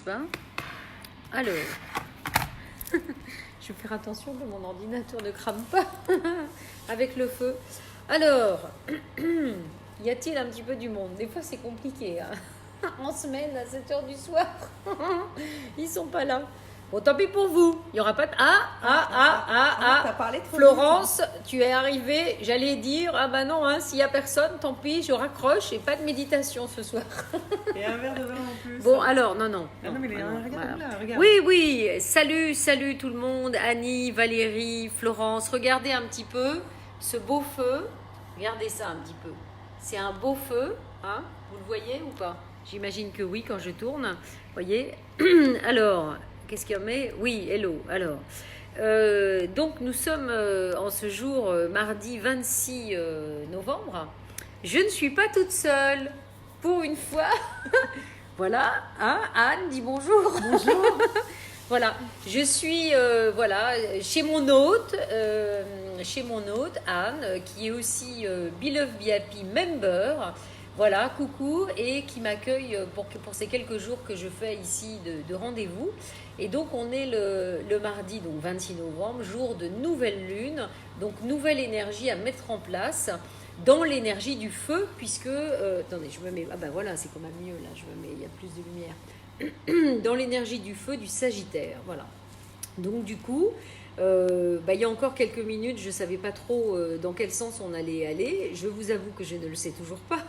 n'est-ce pas? Alors, je vais faire attention que mon ordinateur ne crame pas avec le feu. Alors, y a-t-il un petit peu du monde? Des fois, c'est compliqué. Hein, en semaine, à 7 h du soir, ils sont pas là. Bon, tant pis pour vous. Il n'y aura pas de... T'as parlé trop Florence, vite, tu es arrivée. J'allais dire, ah bah non, hein, s'il n'y a personne, tant pis, je raccroche et pas de méditation ce soir. Et un verre de vin en plus. Bon, alors, non. Ah non, mais regarde voilà. là, regarde. Oui, salut tout le monde. Annie, Valérie, Florence, regardez un petit peu ce beau feu. Regardez ça un petit peu. C'est un beau feu, hein? Vous le voyez ou pas? J'imagine que oui quand je tourne. Voyez. Alors... Qu'est-ce qu'il y en met? Oui, hello. Alors, donc nous sommes en ce jour, mardi 26 novembre. Je ne suis pas toute seule, pour une fois. Voilà, hein, Anne, dis bonjour. Bonjour. Voilà, je suis chez mon hôte, Anne, qui est aussi Beloved VIP member. Voilà, coucou, et qui m'accueille pour ces quelques jours que je fais ici de rendez-vous. Et donc, on est le mardi, donc 26 novembre, jour de nouvelle lune, donc nouvelle énergie à mettre en place dans l'énergie du feu, puisque... attendez, je me mets... Ah ben voilà, c'est quand même mieux, là, je me mets, il y a plus de lumière. Dans l'énergie du feu, du Sagittaire, voilà. Donc, du coup... il y a encore quelques minutes, je ne savais pas trop dans quel sens on allait aller. Je vous avoue que je ne le sais toujours pas.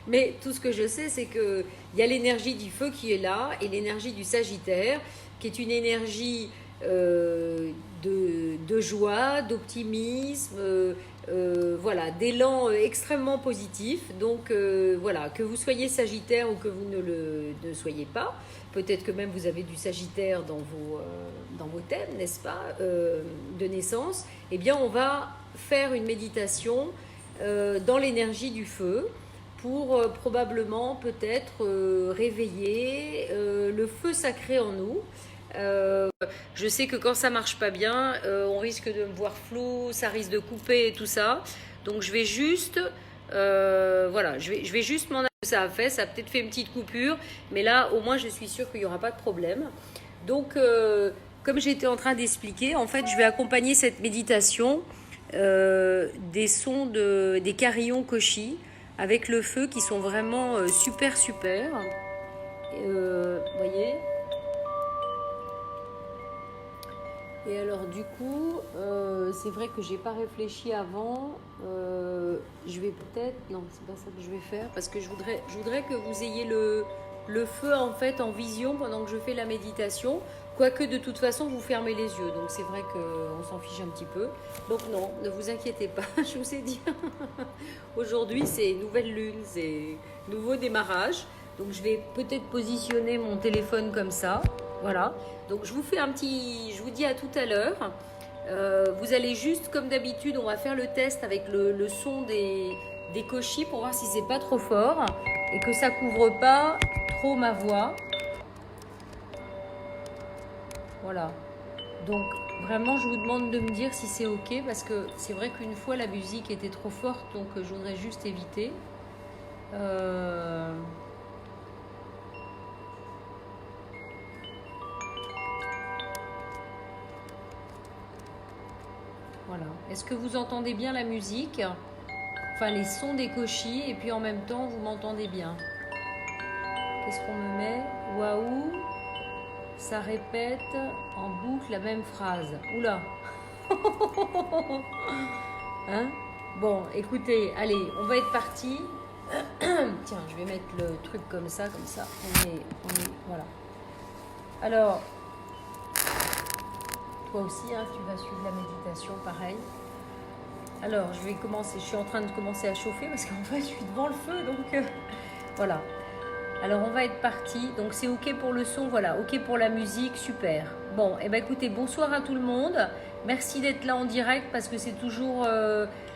Mais tout ce que je sais, c'est qu'il y a l'énergie du feu qui est là et l'énergie du Sagittaire, qui est une énergie de joie, d'optimisme, voilà, d'élan extrêmement positif. Donc voilà, que vous soyez Sagittaire ou que vous ne soyez pas, peut-être que même vous avez du Sagittaire dans vos thèmes, n'est-ce pas, de naissance, eh bien on va faire une méditation dans l'énergie du feu pour probablement peut-être réveiller le feu sacré en nous. Je sais que quand ça marche pas bien, on risque de me voir flou, ça risque de couper et tout ça. Donc je vais juste, je vais juste m'en aller. Ça a fait, ça a peut-être fait une petite coupure, mais là au moins je suis sûre qu'il n'y aura pas de problème. Donc comme j'étais en train d'expliquer, en fait je vais accompagner cette méditation des sons des carillons koshi avec le feu qui sont vraiment super. Voyez. Et alors du coup, c'est vrai que j'ai pas réfléchi avant. Je vais peut-être, non, c'est pas ça que je vais faire parce que je voudrais que vous ayez le feu en fait en vision pendant que je fais la méditation. Quoique de toute façon vous fermez les yeux, donc c'est vrai qu'on s'en fiche un petit peu. Donc non, ne vous inquiétez pas, je vous ai dit. Aujourd'hui c'est nouvelle lune, c'est nouveau démarrage. Donc je vais peut-être positionner mon téléphone comme ça. Voilà, donc je vous dis à tout à l'heure. Vous allez juste, comme d'habitude, on va faire le test avec le son des koshi pour voir si c'est pas trop fort et que ça couvre pas trop ma voix. Voilà, donc vraiment je vous demande de me dire si c'est ok parce que c'est vrai qu'une fois la musique était trop forte, donc je voudrais juste éviter. Voilà. Est-ce que vous entendez bien la musique? Enfin, les sons des koshi, et puis en même temps, vous m'entendez bien. Qu'est-ce qu'on me met? Waouh! Ça répète en boucle la même phrase. Oula! Hein? Bon, écoutez, allez, on va être parti. Tiens, je vais mettre le truc comme ça. On est, voilà. Alors, toi aussi, hein, tu vas suivre la méditation, pareil. Alors, je suis en train de commencer à chauffer parce qu'en fait, je suis devant le feu, donc voilà. Alors, on va être parti. Donc, c'est OK pour le son, voilà. OK pour la musique, super. Bon, et ben écoutez, bonsoir à tout le monde. Merci d'être là en direct parce que c'est toujours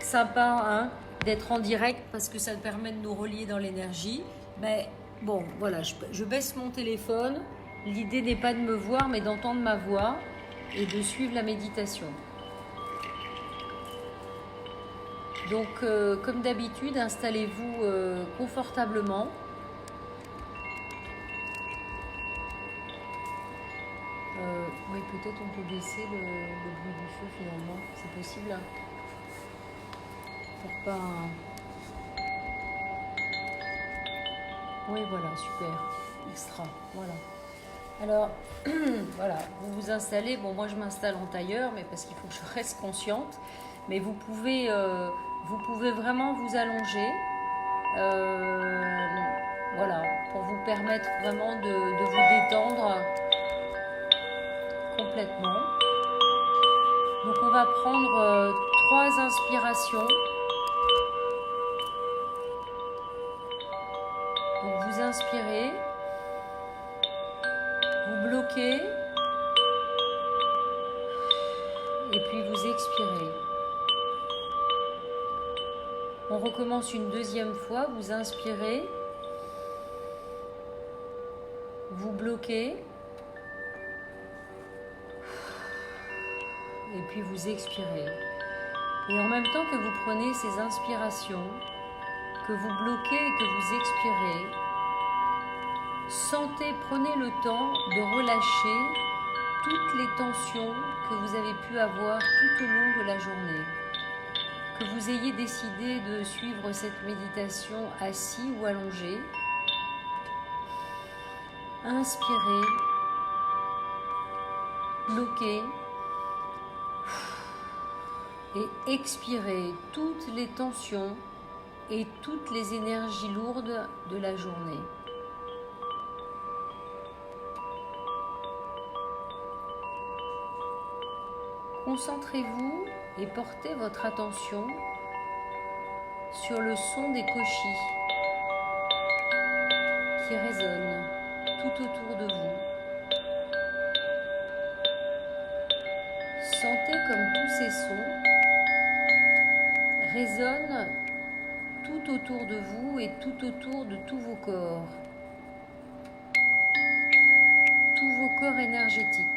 sympa hein, d'être en direct parce que ça permet de nous relier dans l'énergie. Mais bon, voilà, je baisse mon téléphone. L'idée n'est pas de me voir, mais d'entendre ma voix et de suivre la méditation. Donc, comme d'habitude, installez-vous confortablement. Oui, peut-être on peut baisser le bruit du feu finalement. C'est possible. Hein. Pour pas... Oui, voilà, super. Extra. Voilà. Alors, voilà, vous vous installez. Bon, moi je m'installe en tailleur, mais parce qu'il faut que je reste consciente. Mais vous pouvez vraiment vous allonger. Voilà, pour vous permettre vraiment de vous détendre complètement. Donc on va prendre 3 inspirations. Donc vous inspirez, vous bloquez et puis vous expirez. On recommence une deuxième fois, vous inspirez, vous bloquez et puis vous expirez. Et en même temps que vous prenez ces inspirations, que vous bloquez et que vous expirez, prenez le temps de relâcher toutes les tensions que vous avez pu avoir tout au long de la journée. Que vous ayez décidé de suivre cette méditation assis ou allongé, inspirez, bloquez et expirez toutes les tensions et toutes les énergies lourdes de la journée. Concentrez-vous et portez votre attention sur le son des koshis qui résonnent tout autour de vous. Sentez comme tous ces sons résonnent tout autour de vous et tout autour de tous vos corps. Tous vos corps énergétiques.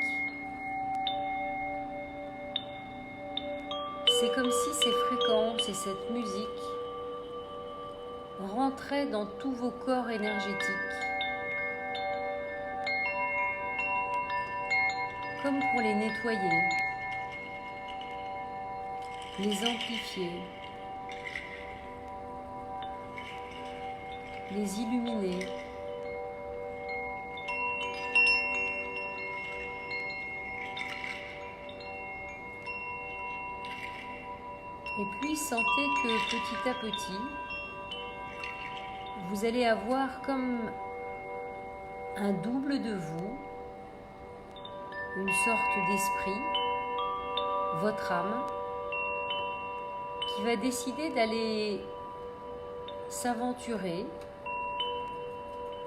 C'est comme si ces fréquences et cette musique rentraient dans tous vos corps énergétiques, comme pour les nettoyer, les amplifier, les illuminer. Et puis sentez que petit à petit, vous allez avoir comme un double de vous, une sorte d'esprit, votre âme, qui va décider d'aller s'aventurer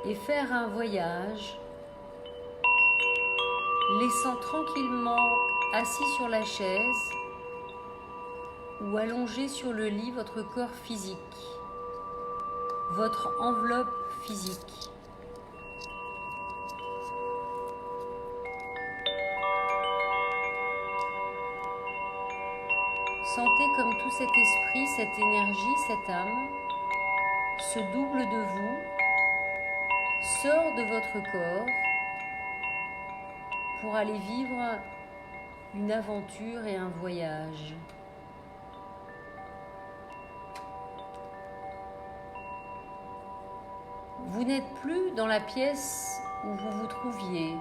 et faire un voyage, laissant tranquillement assis sur la chaise ou allongé sur le lit votre corps physique, votre enveloppe physique. Sentez comme tout cet esprit, cette énergie, cette âme, ce double de vous, sort de votre corps pour aller vivre une aventure et un voyage. Vous n'êtes plus dans la pièce où vous vous trouviez.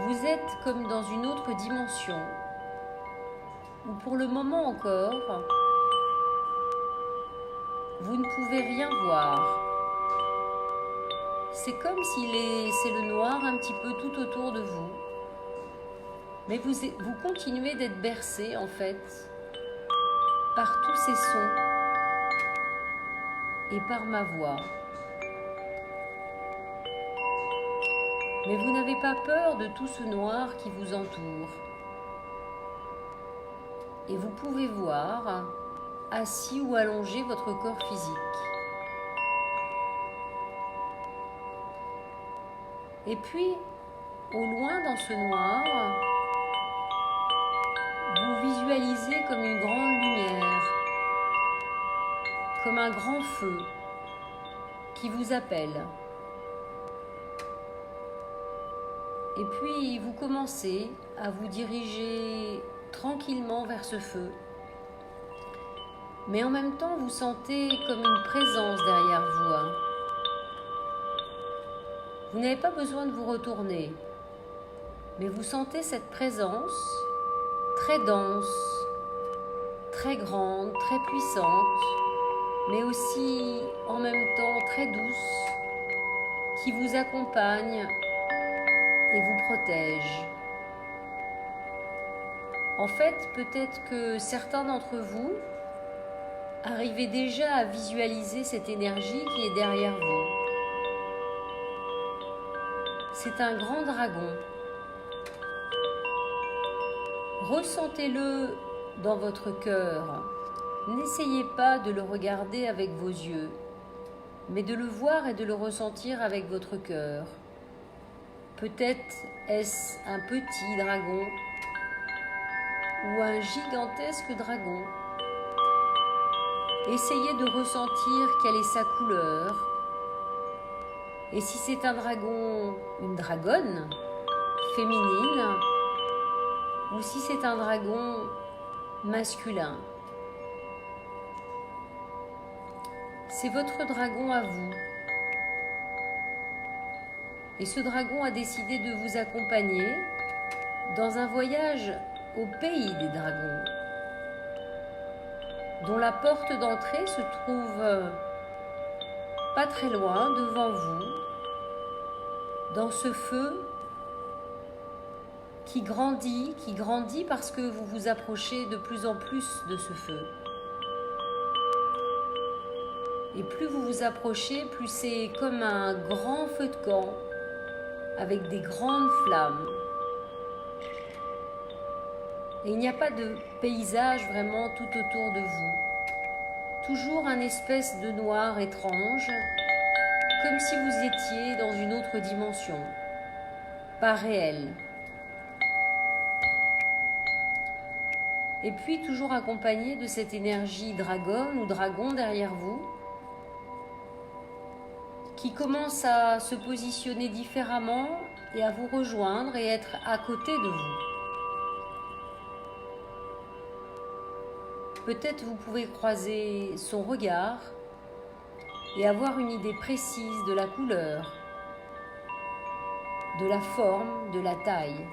Vous êtes comme dans une autre dimension, où pour le moment encore, vous ne pouvez rien voir. C'est comme si c'est le noir un petit peu tout autour de vous. Mais vous continuez d'être bercé en fait par tous ces sons et par ma voix. Mais vous n'avez pas peur de tout ce noir qui vous entoure. Et vous pouvez voir, assis ou allongé, votre corps physique. Et puis, au loin dans ce noir, vous visualisez comme une grande lumière, comme un grand feu qui vous appelle. Et puis vous commencez à vous diriger tranquillement vers ce feu. Mais en même temps, vous sentez comme une présence derrière vous. Vous n'avez pas besoin de vous retourner, mais vous sentez cette présence très dense, très grande, très puissante, mais aussi en même temps très douce, qui vous accompagne et vous protège. En fait, peut-être que certains d'entre vous arrivez déjà à visualiser cette énergie qui est derrière vous. C'est un grand dragon. Ressentez-le dans votre cœur. N'essayez pas de le regarder avec vos yeux, mais de le voir et de le ressentir avec votre cœur. Peut-être est-ce un petit dragon ou un gigantesque dragon. Essayez de ressentir quelle est sa couleur. Et si c'est un dragon, une dragonne féminine, ou si c'est un dragon masculin. C'est votre dragon à vous. Et ce dragon a décidé de vous accompagner dans un voyage au pays des dragons, dont la porte d'entrée se trouve pas très loin devant vous, dans ce feu qui grandit parce que vous vous approchez de plus en plus de ce feu. Et plus vous vous approchez, plus c'est comme un grand feu de camp avec des grandes flammes. Et il n'y a pas de paysage vraiment tout autour de vous. Toujours un espèce de noir étrange, comme si vous étiez dans une autre dimension, pas réelle. Et puis toujours accompagné de cette énergie dragonne ou dragon derrière vous, qui commence à se positionner différemment et à vous rejoindre et être à côté de vous. Peut-être vous pouvez croiser son regard et avoir une idée précise de la couleur, de la forme, de la taille.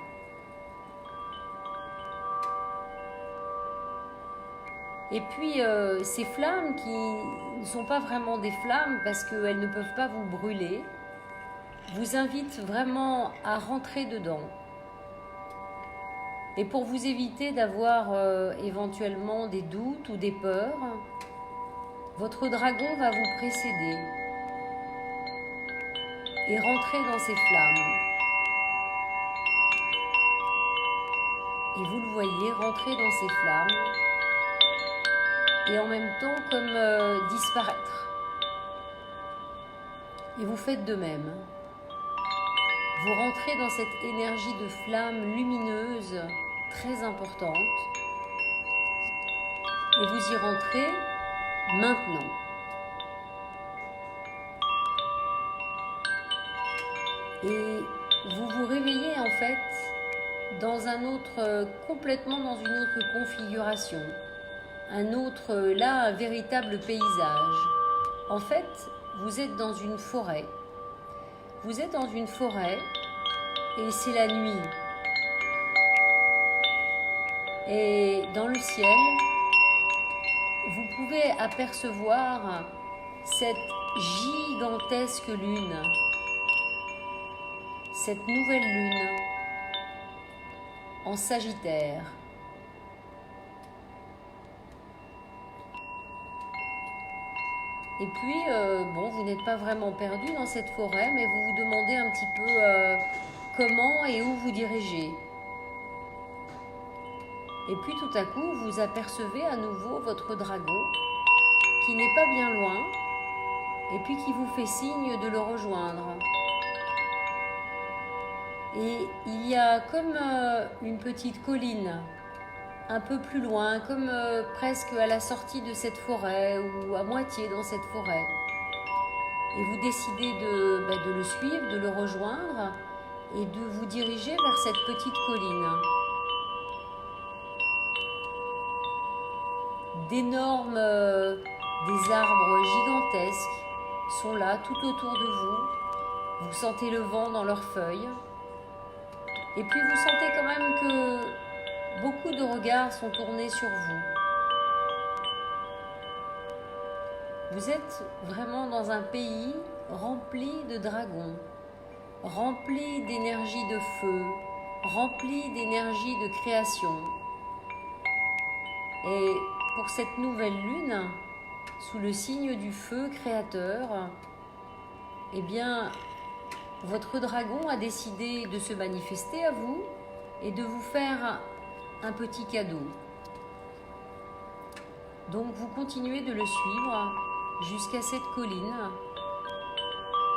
Et puis ces flammes qui ne sont pas vraiment des flammes parce qu'elles ne peuvent pas vous brûler, vous invitent vraiment à rentrer dedans. Et pour vous éviter d'avoir éventuellement des doutes ou des peurs, votre dragon va vous précéder et rentrer dans ces flammes. Et vous le voyez rentrer dans ces flammes et en même temps comme disparaître. Et vous faites de même. Vous rentrez dans cette énergie de flamme lumineuse très importante et vous y rentrez maintenant. Et vous vous réveillez en fait dans un autre, complètement dans une autre configuration, un véritable paysage. En fait, vous êtes dans une forêt. Vous êtes dans une forêt et c'est la nuit. Et dans le ciel, vous pouvez apercevoir cette gigantesque lune, cette nouvelle lune en Sagittaire. Et puis, vous n'êtes pas vraiment perdu dans cette forêt, mais vous vous demandez un petit peu comment et où vous dirigez. Et puis tout à coup, vous apercevez à nouveau votre dragon qui n'est pas bien loin et puis qui vous fait signe de le rejoindre. Et il y a comme une petite colline un peu plus loin, comme presque à la sortie de cette forêt ou à moitié dans cette forêt. Et vous décidez de le suivre, de le rejoindre. et de vous diriger vers cette petite colline. D'énormes des arbres gigantesques sont là tout autour de vous. Vous sentez le vent dans leurs feuilles. Et puis vous sentez quand même que beaucoup de regards sont tournés sur vous. Vous êtes vraiment dans un pays rempli de dragons, rempli d'énergie de feu, rempli d'énergie de création. Et pour cette nouvelle lune, sous le signe du feu créateur, eh bien, votre dragon a décidé de se manifester à vous et de vous faire un petit cadeau. Donc vous continuez de le suivre jusqu'à cette colline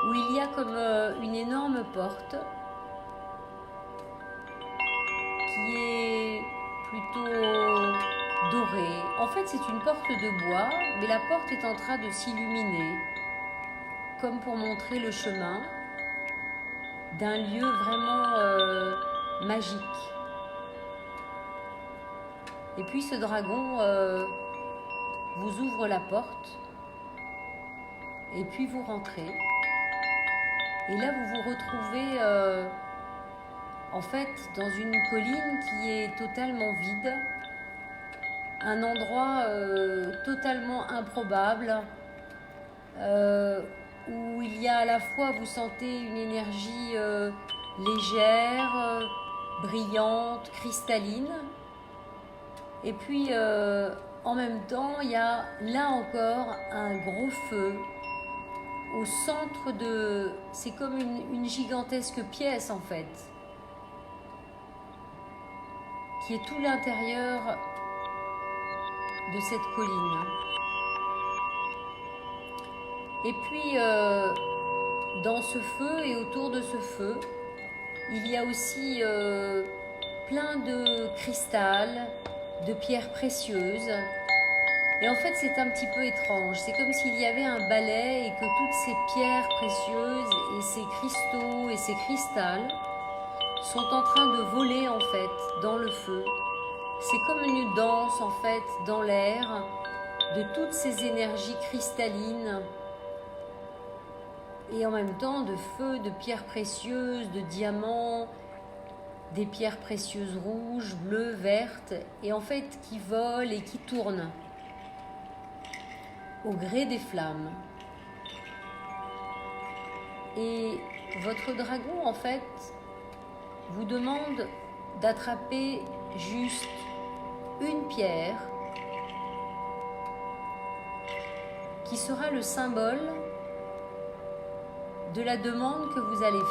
où il y a comme une énorme porte qui est plutôt dorée. En fait, c'est une porte de bois, mais la porte est en train de s'illuminer, comme pour montrer le chemin d'un lieu vraiment magique. Et puis ce dragon vous ouvre la porte et puis vous rentrez. Et là, vous vous retrouvez en fait dans une colline qui est totalement vide, un endroit totalement improbable, où il y a à la fois, vous sentez une énergie légère, brillante, cristalline, et puis en même temps, il y a là encore un gros feu au centre de... C'est comme une gigantesque pièce en fait, qui est tout l'intérieur de cette colline. Et puis, dans ce feu et autour de ce feu, il y a aussi plein de cristal, de pierres précieuses. Et en fait, c'est un petit peu étrange. C'est comme s'il y avait un balai et que toutes ces pierres précieuses et ces cristaux et ces cristals sont en train de voler en fait dans le feu. C'est comme une danse en fait dans l'air de toutes ces énergies cristallines et en même temps de feu, de pierres précieuses, de diamants, des pierres précieuses rouges, bleues, vertes, et en fait qui volent et qui tournent au gré des flammes. Et votre dragon en fait vous demande d'attraper juste une pierre qui sera le symbole de la demande que vous allez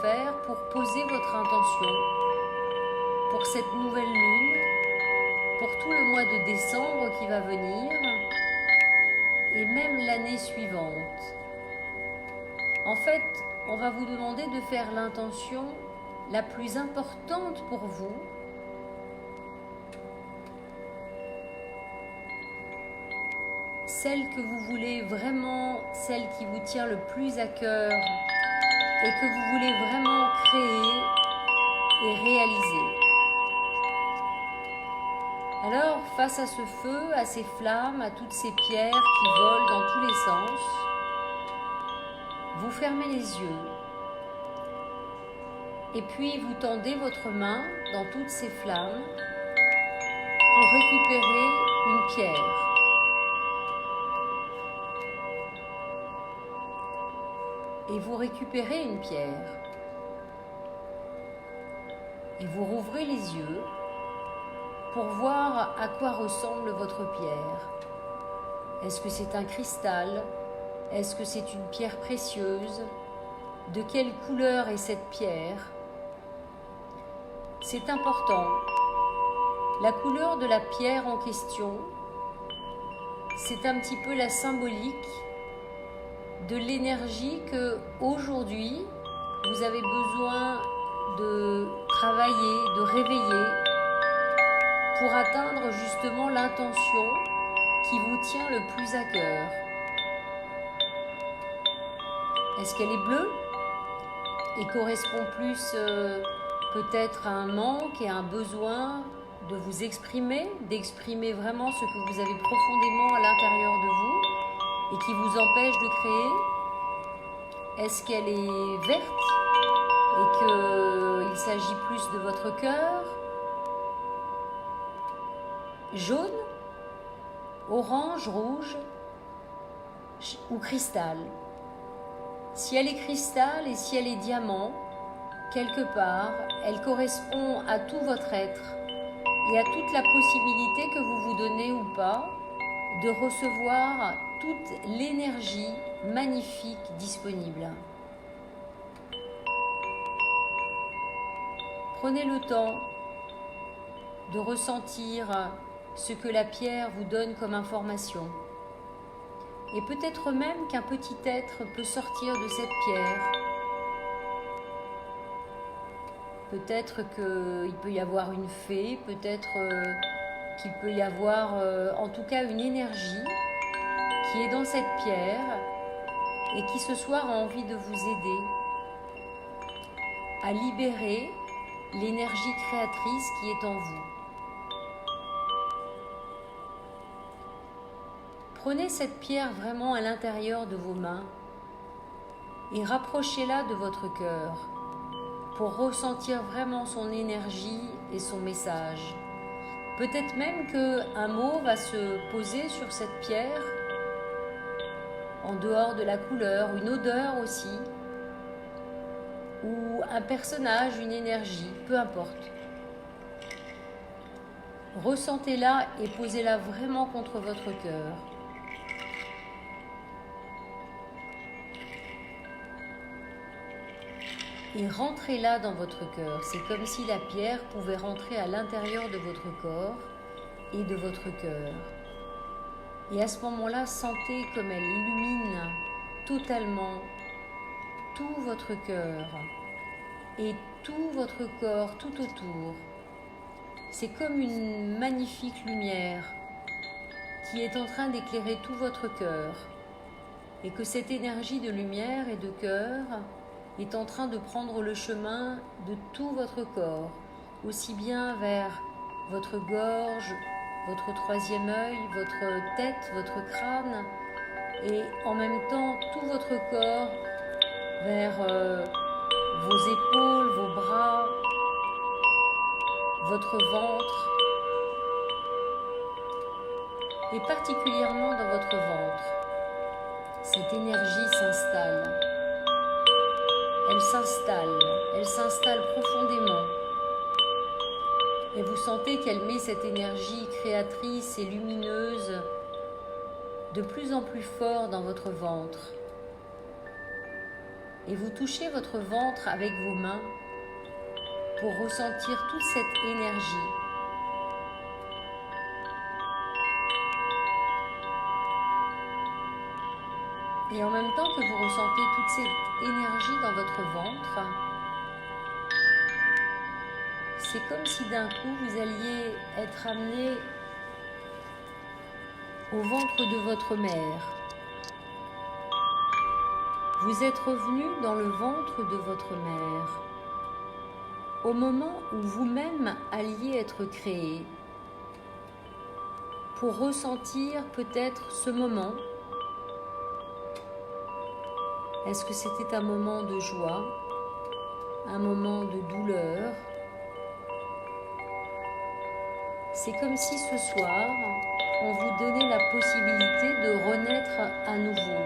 faire, pour poser votre intention pour cette nouvelle lune, pour tout le mois de décembre qui va venir et même l'année suivante. En fait, on va vous demander de faire l'intention la plus importante pour vous, celle que vous voulez vraiment, celle qui vous tient le plus à cœur et que vous voulez vraiment créer et réaliser. Alors, face à ce feu, à ces flammes, à toutes ces pierres qui volent dans tous les sens, vous fermez les yeux et puis vous tendez votre main dans toutes ces flammes pour récupérer une pierre. Et vous récupérez une pierre. Et vous rouvrez les yeux pour voir à quoi ressemble votre pierre. Est-ce que c'est un cristal? Est-ce que c'est une pierre précieuse? De quelle couleur est cette pierre? C'est important. La couleur de la pierre en question, c'est un petit peu la symbolique de l'énergie que aujourd'hui vous avez besoin de travailler, de réveiller pour atteindre justement l'intention qui vous tient le plus à cœur. Est-ce qu'elle est bleue et correspond plus peut-être à un manque et à un besoin de vous exprimer, d'exprimer vraiment ce que vous avez profondément à l'intérieur de vous et qui vous empêche de créer? Est-ce qu'elle est verte et qu'il s'agit plus de votre cœur? Jaune, orange, rouge ou cristal? Si elle est cristal et si elle est diamant, quelque part, elle correspond à tout votre être et à toute la possibilité que vous vous donnez ou pas de recevoir toute l'énergie magnifique disponible. Prenez le temps de ressentir ce que la pierre vous donne comme information. Et peut-être même qu'un petit être peut sortir de cette pierre. Peut-être qu'il peut y avoir une fée, peut-être qu'il peut y avoir en tout cas une énergie qui est dans cette pierre et qui ce soir a envie de vous aider à libérer l'énergie créatrice qui est en vous. Prenez cette pierre vraiment à l'intérieur de vos mains et rapprochez-la de votre cœur pour ressentir vraiment son énergie et son message. Peut-être même qu'un mot va se poser sur cette pierre, en dehors de la couleur, une odeur aussi, ou un personnage, une énergie, peu importe. Ressentez-la et posez-la vraiment contre votre cœur. Et rentrez-la dans votre cœur. C'est comme si la pierre pouvait rentrer à l'intérieur de votre corps et de votre cœur. Et à ce moment-là, sentez comme elle illumine totalement tout votre cœur et tout votre corps tout autour. C'est comme une magnifique lumière qui est en train d'éclairer tout votre cœur. Et que cette énergie de lumière et de cœur est en train de prendre le chemin de tout votre corps, aussi bien vers votre gorge, votre troisième œil, votre tête, votre crâne, et en même temps tout votre corps vers vos épaules, vos bras, votre ventre, et particulièrement dans votre ventre. Cette énergie s'installe. Elle s'installe profondément. Et vous sentez qu'elle met cette énergie créatrice et lumineuse de plus en plus fort dans votre ventre. Et vous touchez votre ventre avec vos mains pour ressentir toute cette énergie. Et en même temps que vous ressentez toute cette énergie dans votre ventre, c'est comme si d'un coup vous alliez être amené au ventre de votre mère. Vous êtes revenu dans le ventre de votre mère, au moment où vous-même alliez être créé, pour ressentir peut-être ce moment. Est-ce que c'était un moment de joie, un moment de douleur? C'est comme si ce soir, on vous donnait la possibilité de renaître à nouveau,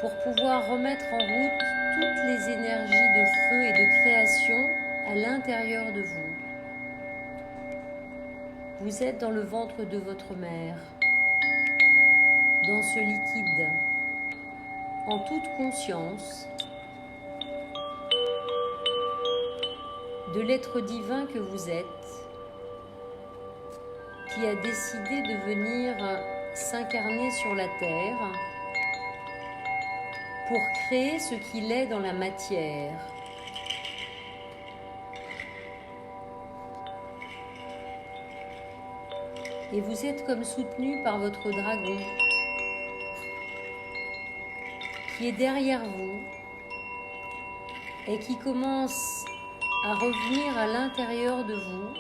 pour pouvoir remettre en route toutes les énergies de feu et de création à l'intérieur de vous. Vous êtes dans le ventre de votre mère, dans ce liquide, en toute conscience de l'être divin que vous êtes, qui a décidé de venir s'incarner sur la terre pour créer ce qu'il est dans la matière. Et vous êtes comme soutenu par votre dragon qui est derrière vous et qui commence à revenir à l'intérieur de vous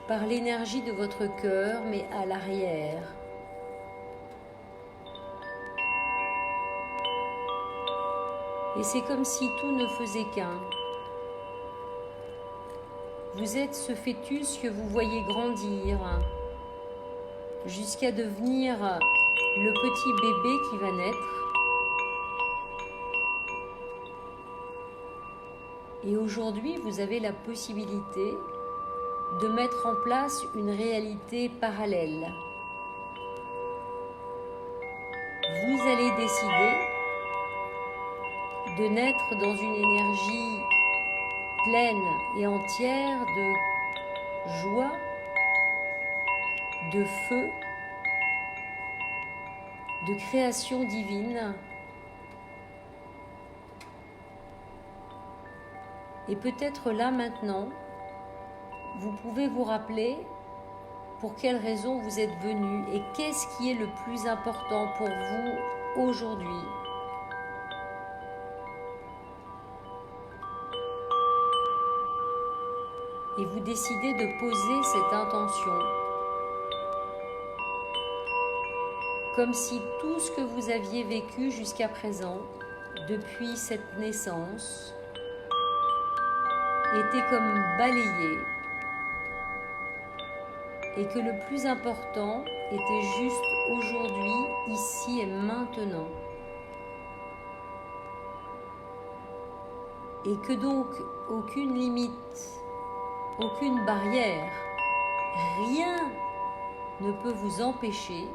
par l'énergie de votre cœur, mais à l'arrière. Et c'est comme si tout ne faisait qu'un. Vous êtes ce fœtus que vous voyez grandir jusqu'à devenir le petit bébé qui va naître. Et aujourd'hui, vous avez la possibilité de mettre en place une réalité parallèle. Vous allez décider de naître dans une énergie pleine et entière de joie, de feu, de création divine. Et peut-être là maintenant, vous pouvez vous rappeler pour quelle raison vous êtes venu et qu'est-ce qui est le plus important pour vous aujourd'hui. Et vous décidez de poser cette intention. Comme si tout ce que vous aviez vécu jusqu'à présent, depuis cette naissance, était comme balayé. Et que le plus important était juste aujourd'hui, ici et maintenant. Et que donc aucune limite, aucune barrière, rien ne peut vous empêcher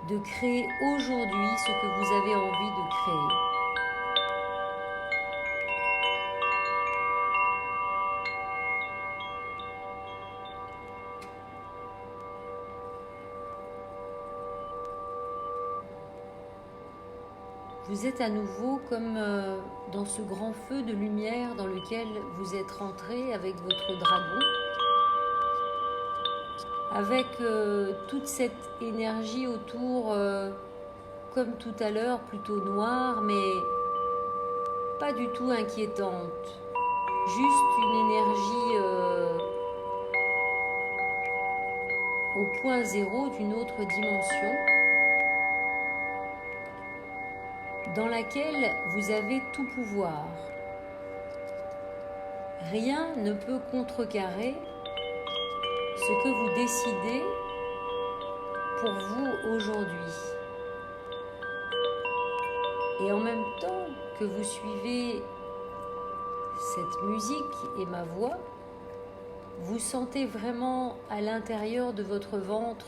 de créer aujourd'hui ce que vous avez envie de créer. Vous êtes à nouveau comme dans ce grand feu de lumière dans lequel vous êtes rentré avec votre dragon, avec toute cette énergie autour, comme tout à l'heure, plutôt noire, mais pas du tout inquiétante. Juste une énergie au point zéro d'une autre dimension, dans laquelle vous avez tout pouvoir. Rien ne peut contrecarrer ce que vous décidez pour vous aujourd'hui. Et en même temps que vous suivez cette musique et ma voix, vous sentez vraiment à l'intérieur de votre ventre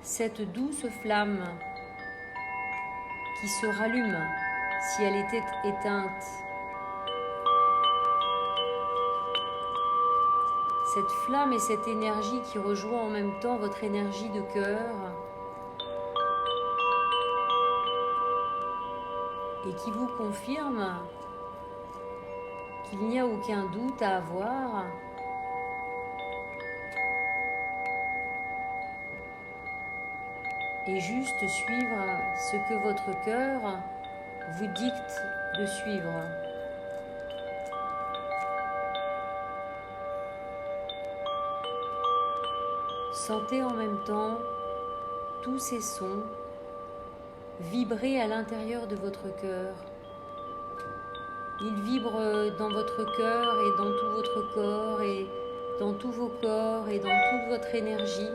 cette douce flamme qui se rallume si elle était éteinte. Cette flamme et cette énergie qui rejoint en même temps votre énergie de cœur et qui vous confirme qu'il n'y a aucun doute à avoir et juste suivre ce que votre cœur vous dicte de suivre. Sentez en même temps tous ces sons vibrer à l'intérieur de votre cœur. Ils vibrent dans votre cœur et dans tout votre corps et dans tous vos corps et dans toute votre énergie.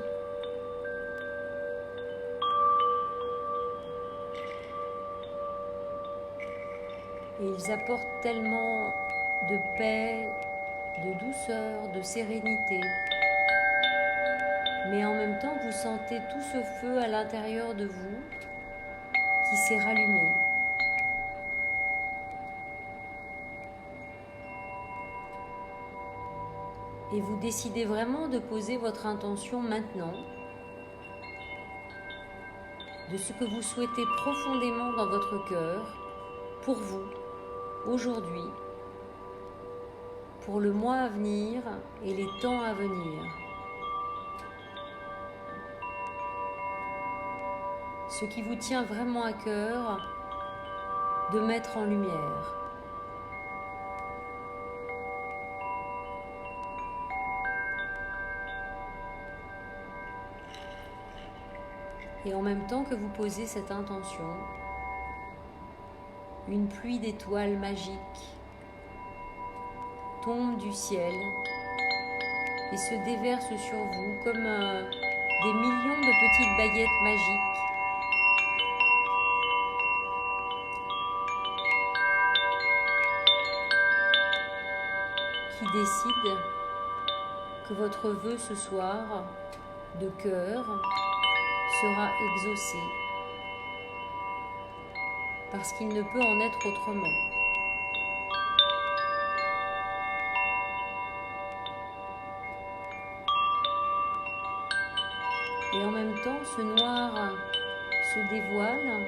Et ils apportent tellement de paix, de douceur, de sérénité. Mais en même temps, vous sentez tout ce feu à l'intérieur de vous qui s'est rallumé. Et vous décidez vraiment de poser votre intention maintenant de ce que vous souhaitez profondément dans votre cœur pour vous, aujourd'hui, pour le mois à venir et les temps à venir. ce qui vous tient vraiment à cœur de mettre en lumière. Et en même temps que vous posez cette intention, une pluie d'étoiles magiques tombe du ciel et se déverse sur vous comme des millions de petites baguettes magiques qui décident que votre vœu ce soir de cœur sera exaucé parce qu'il ne peut en être autrement. Et en même temps, ce noir se dévoile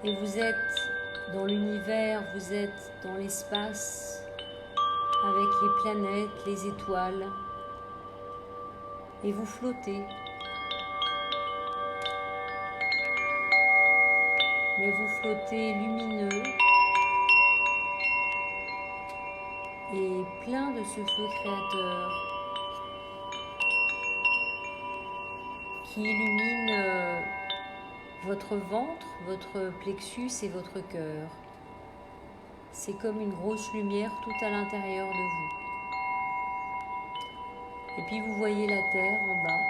et vous êtes dans l'univers, vous êtes dans l'espace avec les planètes, les étoiles et vous flottez. Mais vous flottez lumineux et plein de ce feu créateur qui illumine votre ventre, votre plexus et votre cœur. C'est comme une grosse lumière tout à l'intérieur de vous. Et puis vous voyez la terre en bas,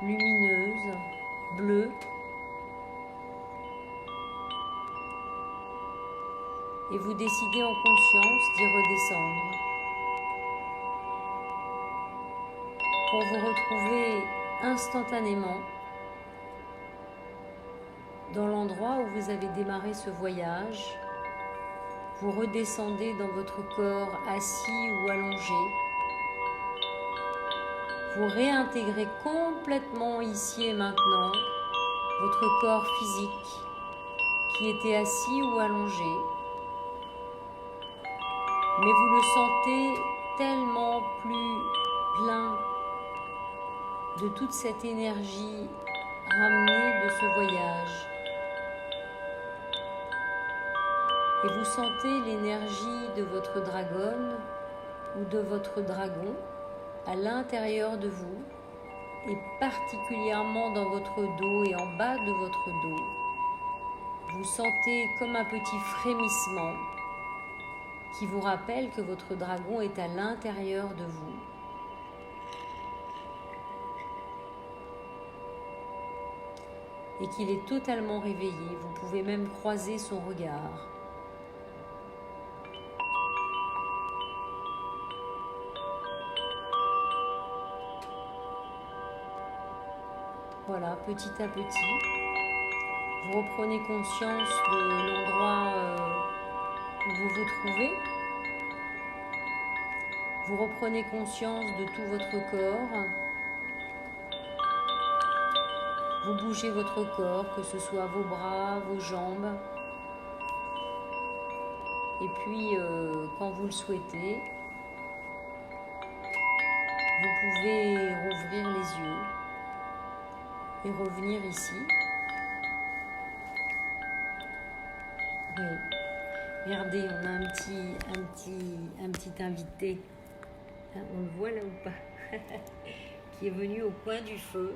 lumineuse, bleue. Et vous décidez en conscience d'y redescendre pour vous retrouver instantanément dans l'endroit où vous avez démarré ce voyage. Vous redescendez dans votre corps assis ou allongé. Vous réintégrez complètement ici et maintenant votre corps physique qui était assis ou allongé. Mais vous le sentez tellement plus plein de toute cette énergie ramenée de ce voyage. Et vous sentez l'énergie de votre dragonne ou de votre dragon à l'intérieur de vous et particulièrement dans votre dos et en bas de votre dos. Vous sentez comme un petit frémissement qui vous rappelle que votre dragon est à l'intérieur de vous. Et qu'il est totalement réveillé. Vous pouvez même croiser son regard. Voilà, petit à petit, vous reprenez conscience de l'endroit où vous vous trouvez. Vous reprenez conscience de tout votre corps. Vous bougez votre corps, que ce soit vos bras, vos jambes. Et puis, quand vous le souhaitez, vous pouvez rouvrir les yeux et revenir ici. Oui. Regardez, on a un petit invité. On le voit là ou pas? Qui est venu au coin du feu.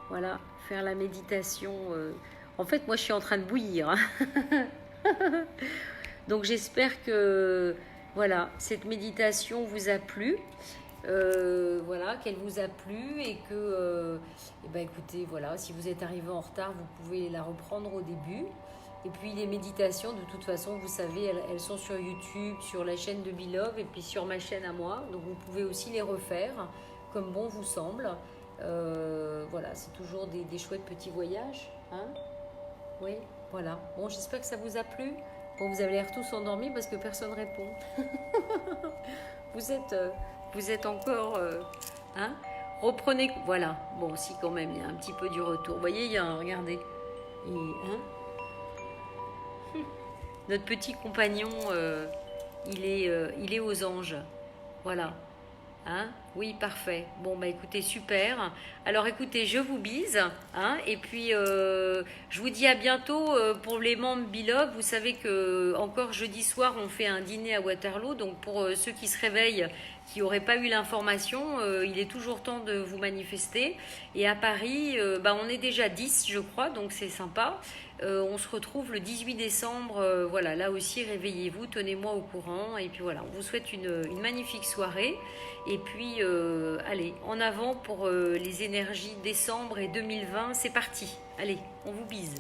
Voilà, faire la méditation. En fait, moi, je suis en train de bouillir. Donc, j'espère que voilà, cette méditation vous a plu. Voilà, qu'elle vous a plu et que, écoutez, voilà, si vous êtes arrivé en retard, vous pouvez la reprendre au début. Et puis les méditations, de toute façon, vous savez, elles sont sur YouTube, sur la chaîne de Beloved et puis sur ma chaîne à moi. Donc vous pouvez aussi les refaire comme bon vous semble. Voilà, c'est toujours des chouettes petits voyages. Hein, oui, voilà. Bon, j'espère que ça vous a plu. Bon, vous avez l'air tous endormis parce que personne ne répond. Vous êtes encore... hein, reprenez... Voilà. Bon, si quand même, il y a un petit peu du retour. Vous voyez, il y a un... Regardez. Hein, notre petit compagnon, il est aux anges. Voilà. Hein, Oui, parfait. Bon, bah écoutez, super. Alors écoutez, je vous bise, hein, et puis je vous dis à bientôt pour les membres Beloved. Vous savez que encore jeudi soir, on fait un dîner à Waterloo. Donc pour ceux qui se réveillent, qui n'auraient pas eu l'information, il est toujours temps de vous manifester. Et à Paris, bah, on est déjà 10, je crois, donc c'est sympa. On se retrouve le 18 décembre. Voilà, là aussi, réveillez-vous, tenez-moi au courant. Et puis voilà, on vous souhaite une magnifique soirée. Et puis, allez, en avant pour les énergies décembre et 2020. C'est parti. Allez, on vous bise.